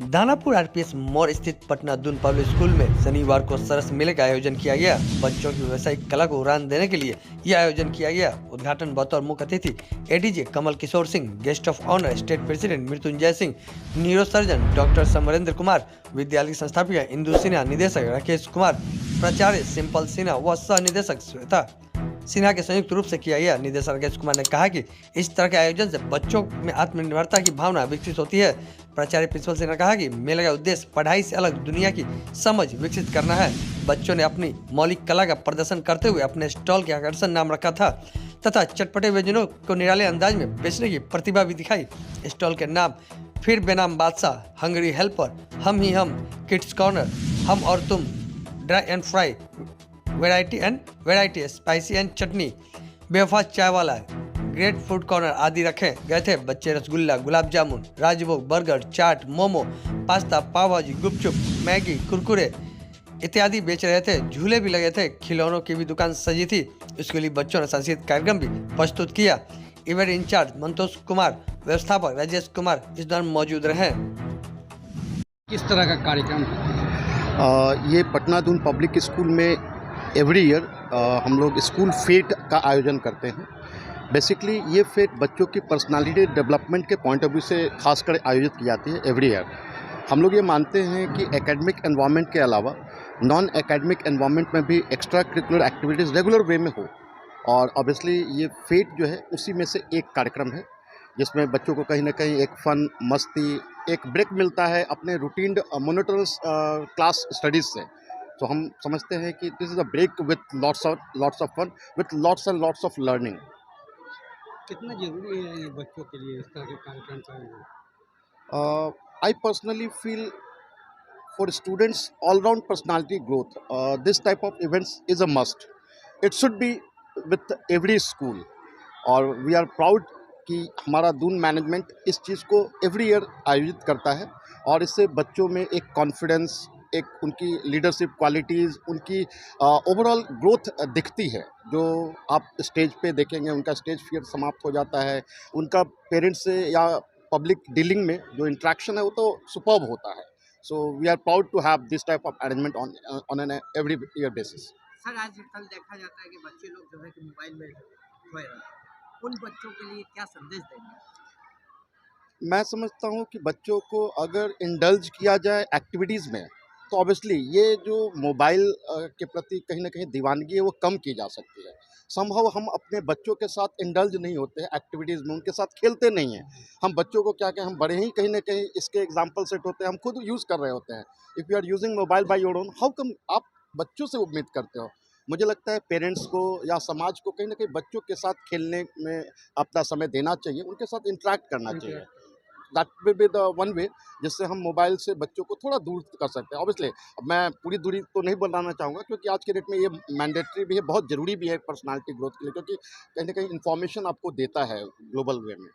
Danapur RPS मोड़ स्थित Patna Doon public school में शनिवार को सरस मेले का आयोजन किया गया। बच्चों की व्यावसायिक कला को उड़ान देने के लिए यह आयोजन किया गया। उद्घाटन बतौर मुख्य अतिथि ADJ Kamal Kishore Singh, guest of honour state president Mrityunjay Singh, neurosurgeon doctor Samarendra Kumar, विद्यालय की संस्थापिका इंदु सिन्हा, निदेशक राकेश कुमार, प्राचार्य सिंपल सिन्हा व सह निदेशक श्वेता सिन्हा के संयुक्त रूप से किया गया। निदेशक राकेश कुमार ने कहा कि इस तरह के आयोजन से बच्चों में आत्मनिर्भरता की भावना विकसित होती है। प्राचार्य प्रिंसिपल सिन्हा ने कहा कि मेले का उद्देश्य पढ़ाई से अलग दुनिया की समझ विकसित करना है। बच्चों ने अपनी मौलिक कला का प्रदर्शन करते हुए अपने स्टॉल के आकर्षण नाम रखा था तथा चटपटे व्यंजनों को निराले अंदाज में बेचने की प्रतिभा भी दिखाई। स्टॉल के नाम फिर बेनाम बादशाह, हंगरी हेल्पर, हम ही हम, किड्स कॉर्नर, हम और तुम, dry and fry, variety spicy and chutney, बेवफा चाय वाला, ग्रेट फूड कॉर्नर आदि रखे गए थे। बच्चे रसगुल्ला, गुलाब जामुन, राजभोग, बर्गर, चाट, मोमो, पास्ता, पाव भाजी, गुपचुप, मैगी, कुरकुरे इत्यादि बेच रहे थे। झूले भी लगे थे, खिलौनों की भी दुकान सजी थी। इसके लिए बच्चों ने सांस्कृतिक कार्यक्रम भी प्रस्तुत किया। इवेंट इंचार्ज मंतोष कुमार, व्यवस्थापक राजेश कुमार इस दौरान मौजूद रहे। किस तरह का कार्यक्रम? ये पटना दून पब्लिक स्कूल में एवरी ईयर हम लोग स्कूल फेट का आयोजन करते हैं। बेसिकली ये फेट बच्चों की पर्सनालिटी डेवलपमेंट के पॉइंट ऑफ व्यू से खासकर आयोजित की जाती है एवरी ईयर। हम लोग ये मानते हैं कि एकेडमिक एनवायरनमेंट के अलावा नॉन एकेडमिक एनवायरनमेंट में भी extra curricular activities regular way में हो, और ऑब्वियसली ये फेट जो है उसी में से एक कार्यक्रम है जिसमें बच्चों को कहीं ना कहीं एक फ़न, मस्ती, एक ब्रेक मिलता है अपने रूटीन मोनोटोनस क्लास स्टडीज़ से। तो हम समझते हैं कि this is a break with lots of fun, with lots and lots of learning. कितना जरूरी है ये बच्चों के लिए इस तरह के कार्यक्रम का आयोजन? I personally feel for students all-round personality growth, this type of events is a must. It should be with every school, और वी आर प्राउड कि हमारा दून मैनेजमेंट इस चीज़ को एवरी ईयर आयोजित करता है, और इससे बच्चों में एक कॉन्फिडेंस, एक उनकी लीडरशिप क्वालिटीज़, उनकी ओवरऑल ग्रोथ दिखती है। जो आप स्टेज पे देखेंगे उनका स्टेज फियर समाप्त हो जाता है, उनका पेरेंट्स से या पब्लिक डीलिंग में जो इंट्रैक्शन है वो तो सुपर्ब होता है। So we are proud to have this type of arrangement on an every year basis. Sir, आजकल देखा जाता है कि बच्चे लोग जो है कि मोबाइल में खोए रहते हैं। उन बच्चों के लिए क्या संदेश देंगे? मैं समझता हूँ कि बच्चों को अगर इंडल्ज किया जाए एक्टिविटीज़ में, तो ऑब्वियसली ये जो मोबाइल के प्रति कहीं ना कहीं दीवानगी है वो कम की जा सकती है। संभव हम अपने बच्चों के साथ इंडल्ज नहीं होते हैं एक्टिविटीज़ में, उनके साथ खेलते नहीं हैं। हम बच्चों को क्या हम बड़े ही कहीं ना कहीं इसके एग्जाम्पल सेट होते हैं, हम खुद यूज़ कर रहे होते हैं। If you are using mobile by your own, how come आप बच्चों से उम्मीद करते हो? मुझे लगता है पेरेंट्स को या समाज को कहीं ना कहीं बच्चों के साथ खेलने में अपना समय देना चाहिए, उनके साथ इंटरेक्ट करना चाहिए। That will be the one way जिससे हम मोबाइल से बच्चों को थोड़ा दूर कर सकते हैं। ऑब्वियसली मैं पूरी दूरी तो नहीं बनाना चाहूँगा, क्योंकि आज के डेट में ये मैंडेटरी भी है, बहुत ज़रूरी भी है पर्सनालिटी ग्रोथ के लिए, क्योंकि कहीं ना कहीं इन्फॉर्मेशन आपको देता है ग्लोबल वे में।